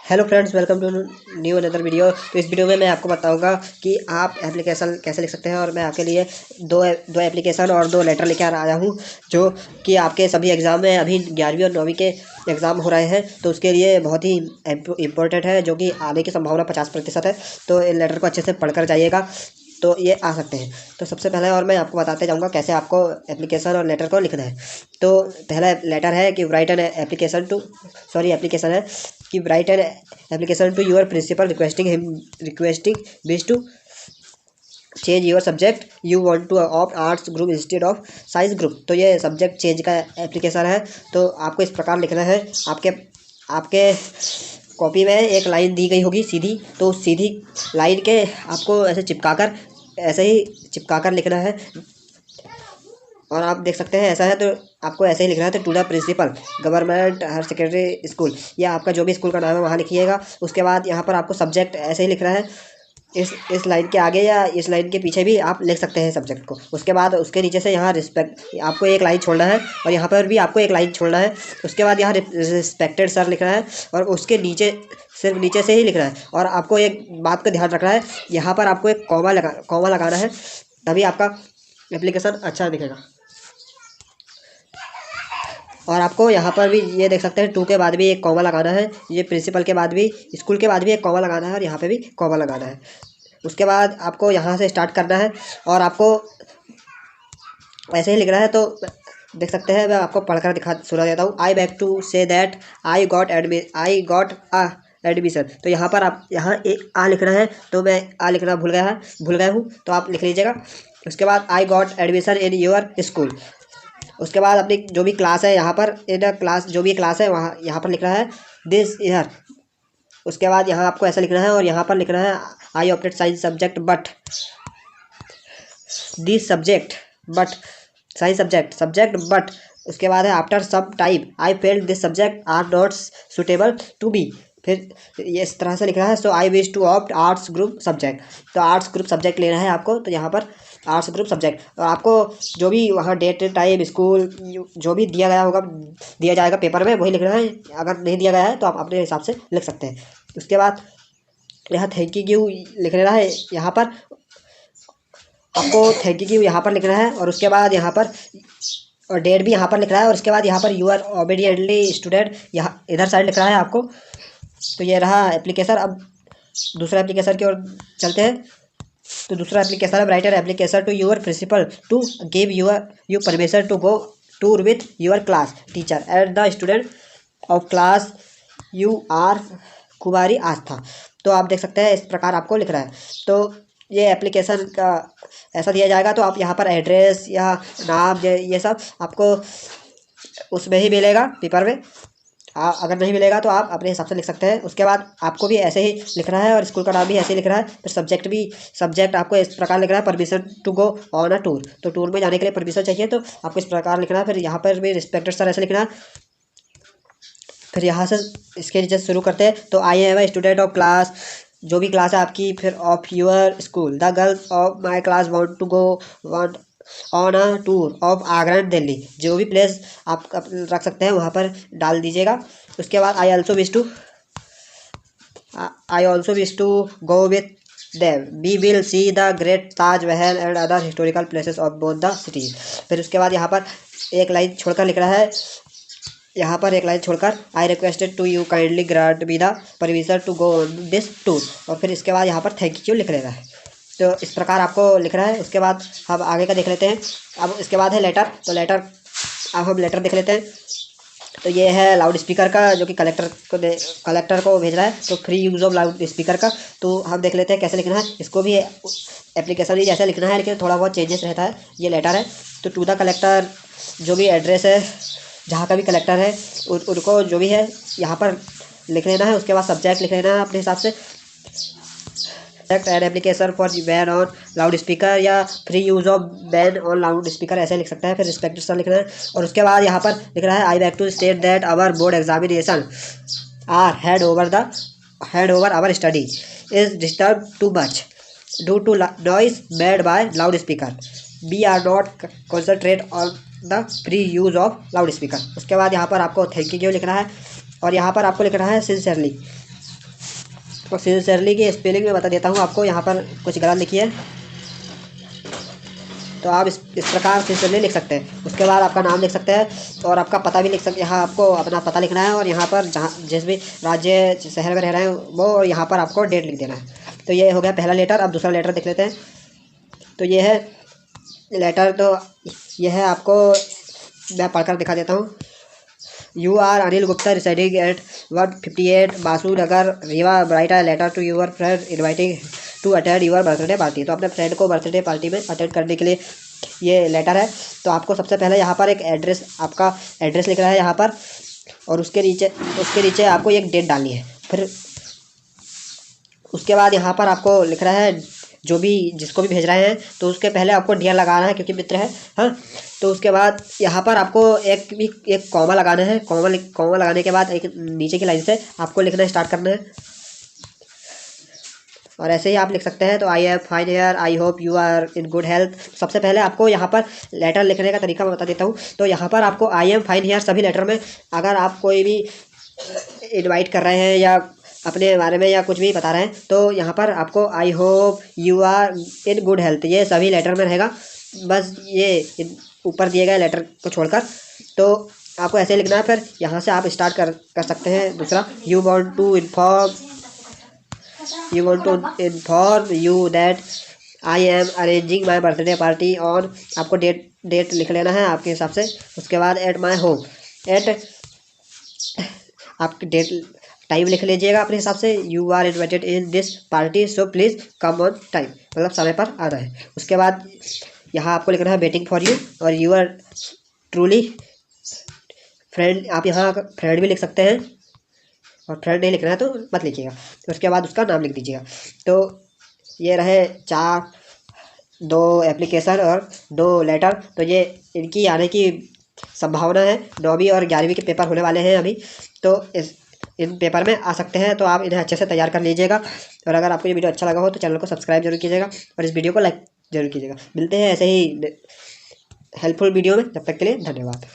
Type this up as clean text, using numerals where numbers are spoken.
Hello friends, welcome to new another video. तो इस video में मैं आपको बताऊंगा कि आप एप्लीकेशन कैसे लिख सकते हैं। और मैं आपके लिए दो एप्लीकेशन और दो लेटर लेकर आया हूं जो कि आपके सभी एग्ज़ाम में अभी 11वीं और 9वीं के एग्ज़ाम हो रहे हैं, तो उसके लिए बहुत ही इम्पोर्टेंट है, जो कि आने की संभावना 50% है। तो इन लेटर को अच्छे से पढ़कर जाइएगा, तो ये आ सकते हैं। तो सबसे पहले और मैं आपको बताते जाऊंगा कैसे आपको एप्लीकेशन और लेटर को लिखना है। तो पहला लेटर है कि write an application to application है कि write an application to your principal requesting wish to change your subject you want to opt arts group instead of science group. तो ये सब्जेक्ट चेंज का एप्लीकेशन है। तो आपको इस प्रकार लिखना है। आपके कॉपी में एक लाइन दी गई होगी सीधी, तो सीधी लाइन के आपको ऐसे ही चिपका कर लिखना है। और आप देख सकते हैं ऐसा है, तो आपको ऐसे ही लिखना है। तो to the principal government higher secondary school, या आपका जो भी स्कूल का नाम है वहाँ लिखिएगा। उसके बाद यहाँ पर आपको सब्जेक्ट ऐसे ही लिखना है। इस लाइन के आगे या इस लाइन के पीछे भी आप लिख सकते हैं सब्जेक्ट को। उसके बाद उसके नीचे से यहाँ रिस्पेक्ट आपको एक लाइन छोड़ना है, और यहाँ पर भी आपको एक लाइन छोड़ना है। उसके बाद यहाँ रिस्पेक्टेड सर लिखना है, और उसके नीचे सिर्फ नीचे से ही लिखना है। और आपको एक बात का ध्यान रखना है, यहाँ पर आपको एक कॉमा लगाना है, तभी आपका एप्लीकेशन अच्छा दिखेगा। और आपको यहाँ पर भी ये देख सकते हैं, टू के बाद भी एक कॉमा लगाना है। ये प्रिंसिपल के बाद भी, स्कूल के बाद भी एक कॉमा लगाना है, और यहाँ पे भी कॉमा लगाना है। उसके बाद आपको यहाँ से स्टार्ट करना है, और आपको ऐसे ही लिखना है। तो देख सकते हैं, मैं आपको पढ़कर सुना देता हूँ। I beg to say that I got a admission. तो यहाँ पर आप यहाँ एक आ लिखना है, तो मैं आ लिखना भूल गया हूँ, तो आप लिख लीजिएगा। उसके बाद I got admission in your school. उसके बाद अपनी जो भी क्लास है, यहाँ पर इन क्लास जो भी क्लास है वहाँ यहाँ पर लिखना है दिस ईयर। उसके बाद यहाँ आपको ऐसा लिखना है, और यहाँ पर लिखना है I opted science subject but this subject but. उसके बाद है after some time I felt this subject are not suitable to be. फिर ये इस तरह से लिखना है। So I wish to opt arts group subject. तो आर्ट्स ग्रुप सब्जेक्ट लेना है आपको, तो यहाँ पर आर्ट्स ग्रुप सब्जेक्ट। और आपको जो भी वहाँ डेट टाइम स्कूल जो भी दिया जाएगा पेपर में, वही लिखना है। अगर नहीं दिया गया है तो आप अपने हिसाब से लिख सकते हैं। उसके बाद यहाँ थैंक यू लिख लेना है। यहाँ पर आपको थैंक यू यहाँ पर लिखना है, और उसके बाद यहाँ पर और डेट भी यहाँ पर लिख रहा है। और उसके बाद यहाँ पर यू आर ओबीडियंटली स्टूडेंट यहाँ इधर साइड लिख रहा है आपको। तो ये रहा एप्लीकेशन। अब दूसरा एप्लीकेशन की ओर चलते हैं। तो दूसरा एप्लीकेशन है write an application to your principal to give you permission to go tour with your class teacher and the student of class you are Kumari Aastha. तो आप देख सकते हैं इस प्रकार आपको लिख रहा है। तो ये एप्लीकेशन का ऐसा दिया जाएगा। तो आप यहाँ पर एड्रेस या नाम ये सब आपको उसमें ही मिलेगा पेपर में। अगर नहीं मिलेगा तो आप अपने हिसाब से लिख सकते हैं। उसके बाद आपको भी ऐसे ही लिखना है, और स्कूल का नाम भी ऐसे ही लिख रहा है। फिर सब्जेक्ट आपको इस प्रकार लिख रहा है permission to go on a tour. तो टूर में जाने के लिए परमिशन चाहिए, तो आपको इस प्रकार लिखना है। फिर यहाँ पर भी रिस्पेक्टेड सर ऐसे लिखना है। फिर यहाँ से इसके नीचे शुरू करते हैं। तो I am a student of class, जो भी क्लास है आपकी, फिर of your school the girls of my class want to go on a tour of Agra and Delhi. जो भी प्लेस आप रख सकते हैं वहाँ पर डाल दीजिएगा। उसके बाद I also wish to go with them we will see the great Taj Mahal and other historical places of both the cities. फिर उसके बाद यहाँ पर एक लाइन छोड़कर लिख रहा है। यहाँ पर एक लाइन छोड़कर I requested to you kindly grant me the permission to go on this tour. और फिर इसके बाद यहाँ पर थैंक यू लिख लेना है। तो इस प्रकार आपको लिखना है। उसके बाद हम आगे का देख लेते हैं। अब इसके बाद है लेटर। तो अब हम लेटर देख लेते हैं। तो ये है लाउड स्पीकर का, जो कि कलेक्टर को भेज रहा है। तो free use of loud speaker का। तो हम देख लेते हैं कैसे लिखना है। इसको भी एप्लीकेशन ही जैसे लिखना है, लेकिन थोड़ा बहुत चेंजेस रहता है। ये लेटर है। तो टू द कलेक्टर, जो भी एड्रेस है जहाँ का भी कलेक्टर है उनको जो भी है यहाँ पर लिख लेना है। उसके बाद सब्जेक्ट लिख लेना है अपने हिसाब से। An application for ban on loud speaker, या free use of ban on loud speaker ऐसे लिख सकते हैं। फिर रिस्पेक्टेड सर लिखना है। और उसके बाद यहाँ पर लिख रहा है I beg to state that our board examination are hand over our study is disturb too much due to noise made by loud speaker we are not concentrate on the free use of loud speaker. उसके बाद यहाँ पर आपको thank you लिखना है, और यहाँ पर आपको लिखना है सिंसियरली। तो सिंसियरली की स्पेलिंग में बता देता हूँ आपको, यहाँ पर कुछ गलत लिखी है तो आप इस प्रकार सिंसियरली लिख सकते हैं। उसके बाद आपका नाम लिख सकते हैं और आपका पता भी लिख सकते हैं। यहाँ आपको अपना पता लिखना है और यहाँ पर जहाँ जिस भी राज्य शहर में रह रहे हैं वो, यहाँ पर आपको डेट लिख देना है। तो ये हो गया पहला लेटर। अब दूसरा लेटर देख लेते हैं। तो ये है लेटर, तो यह है आपको मैं पढ़कर दिखा देता हूँ। You are Anil Gupta residing at 158 Basu Nagar Rewa, write a letter to your friend inviting to attend your birthday party. तो अपने फ्रेंड को बर्थडे पार्टी में अटेंड करने के लिए ये लेटर है। तो आपको सबसे पहले यहाँ पर एक एड्रेस, आपका एड्रेस लिख रहा है यहाँ पर, और उसके नीचे आपको एक डेट डालनी है। फिर उसके बाद यहाँ पर आपको लिख रहा है जो भी जिसको भी भेज रहे हैं, तो उसके पहले आपको डियर लगाना है क्योंकि मित्र है। हाँ, तो उसके बाद यहाँ पर आपको एक कॉमा लगाना है। कॉमा लगाने के बाद एक नीचे की लाइन से आपको लिखना स्टार्ट करना है और ऐसे ही आप लिख सकते हैं। तो I am fine here, I hope you are in good health. सबसे पहले आपको यहाँ पर लेटर लिखने का तरीका मैं बता देता हूँ। तो यहाँ पर आपको आई एम फाइन हियर सभी लेटर में, अगर आप कोई भी इनवाइट कर रहे हैं या अपने बारे में या कुछ भी बता रहे हैं, तो यहाँ पर आपको I hope you are in good health ये सभी लेटर में रहेगा। बस ये ऊपर दिए गए लेटर को छोड़कर तो आपको ऐसे लिखना है। फिर यहाँ से आप स्टार्ट कर सकते हैं दूसरा। You want to inform you that I am arranging my birthday party on, आपको डेट लिख लेना है आपके हिसाब से। उसके बाद एट माई होम, आपकी डेट टाइम लिख लीजिएगा अपने हिसाब से। You are invited in this party so please come on time, मतलब समय पर आना है। उसके बाद यहाँ आपको लिखना है वेटिंग फॉर यू और यू आर ट्रूली फ्रेंड। आप यहाँ फ्रेंड भी लिख सकते हैं और फ्रेंड नहीं लिखना है तो मत लिखिएगा। उसके बाद उसका नाम लिख दीजिएगा। तो ये रहे 2 एप्लीकेशन और 2 लेटर। तो ये इनकी आने की संभावना है। 9वीं और 11वीं के पेपर होने वाले हैं अभी, तो इन पेपर में आ सकते हैं। तो आप इन्हें अच्छे से तैयार कर लीजिएगा। और अगर आपको ये वीडियो अच्छा लगा हो तो चैनल को सब्सक्राइब जरूर कीजिएगा और इस वीडियो को लाइक जरूर कीजिएगा। मिलते हैं ऐसे ही हेल्पफुल वीडियो में, जब तक के लिए धन्यवाद।